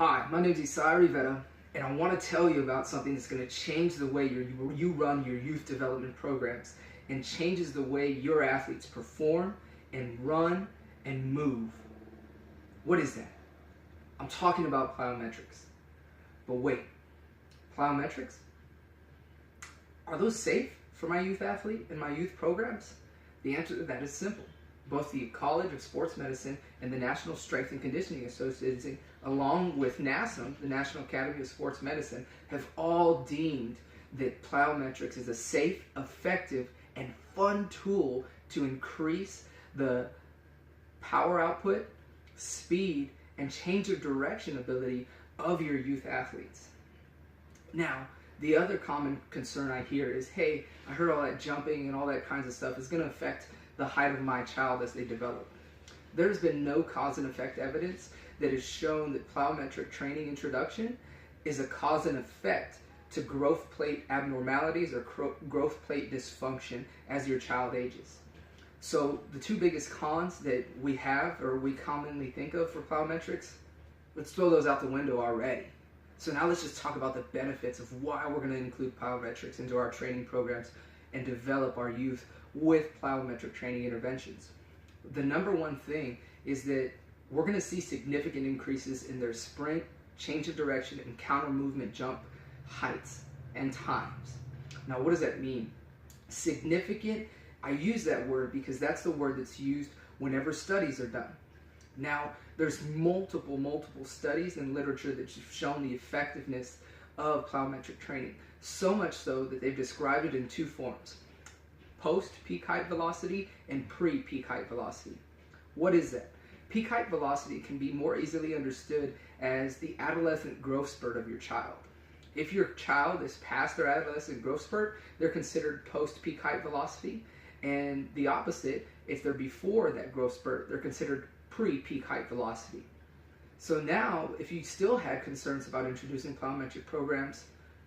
Hi, my name is Isai Rivera, and I want to tell you about something that's going to change the way you run your youth development programs and changes the way your athletes perform and run and move. What is that? I'm talking about plyometrics. But wait, plyometrics? Are those safe for my youth athlete and my youth programs? The answer to that is simple. Both the College of Sports Medicine and the National Strength and Conditioning Association, along with NASM, the National Academy of Sports Medicine, have all deemed that plyometrics is a safe, effective, and fun tool to increase the power output, speed, and change of direction ability of your youth athletes. Now, the other common concern I hear is, hey, I heard all that jumping and all that kinds of stuff is going to affect the height of my child as they develop. There's been no cause and effect evidence that has shown that plyometric training introduction is a cause and effect to growth plate abnormalities or growth plate dysfunction as your child ages. So the two biggest cons that we have or we commonly think of for plyometrics, let's throw those out the window already. So now let's just talk about the benefits of why we're going to include plyometrics into our training programs and develop our youth with plyometric training interventions. The number one thing is that we're going to see significant increases in their sprint, change of direction, and counter movement jump heights and times. Now, what does that mean? Significant, I use that word because that's the word that's used whenever studies are done. Now, there's multiple studies and literature that have shown the effectiveness of plyometric training, so much so that they've described it in two forms: post-peak height velocity and pre-peak height velocity. What is that? Peak height velocity can be more easily understood as the adolescent growth spurt of your child. If your child is past their adolescent growth spurt, they're considered post-peak height velocity, and the opposite, if they're before that growth spurt, they're considered pre-peak height velocity. So now, if you still had concerns about introducing plyometric programs,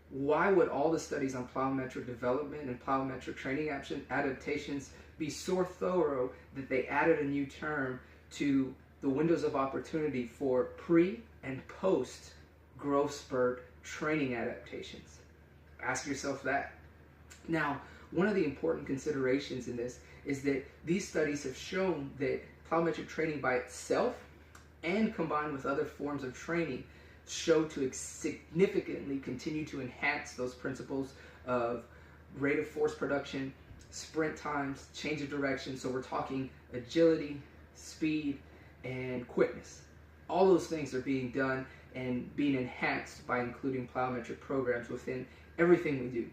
why would all the studies on plyometric development and plyometric training adaptations be so thorough that they added a new term to the windows of opportunity for pre and post growth spurt training adaptations? Ask yourself that. Now, one of the important considerations in this is that these studies have shown that plyometric training by itself and combined with other forms of training show to significantly continue to enhance those principles of rate of force production, sprint times, change of direction. So we're talking agility, speed, and quickness. All those things are being done and being enhanced by including plyometric programs within everything we do.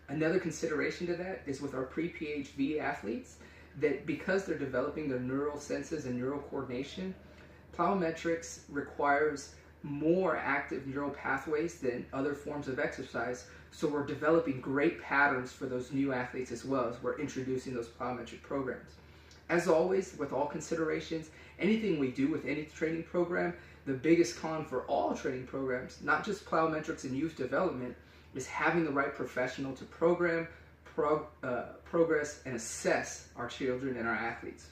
Another consideration to that is with our pre-PHV athletes, that because they're developing their neural senses and neural coordination, plyometrics requires more active neural pathways than other forms of exercise. So we're developing great patterns for those new athletes as well as we're introducing those plyometric programs. As always, with all considerations, anything we do with any training program, the biggest con for all training programs, not just plyometrics and youth development, is having the right professional to program, progress, and assess our children and our athletes.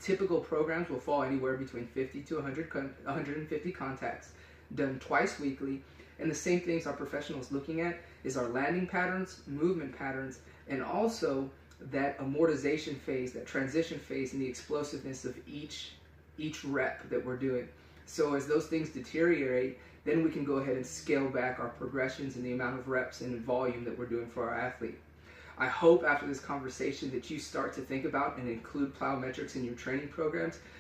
Typical programs will fall anywhere between 50 to 150 contacts, done twice weekly, and the same things our professionals looking at is our landing patterns, movement patterns, and also that amortization phase, that transition phase, and the explosiveness of each rep that we're doing. So as those things deteriorate, then we can go ahead and scale back our progressions and the amount of reps and volume that we're doing for our athlete. I hope after this conversation that you start to think about and include plyometrics in your training programs,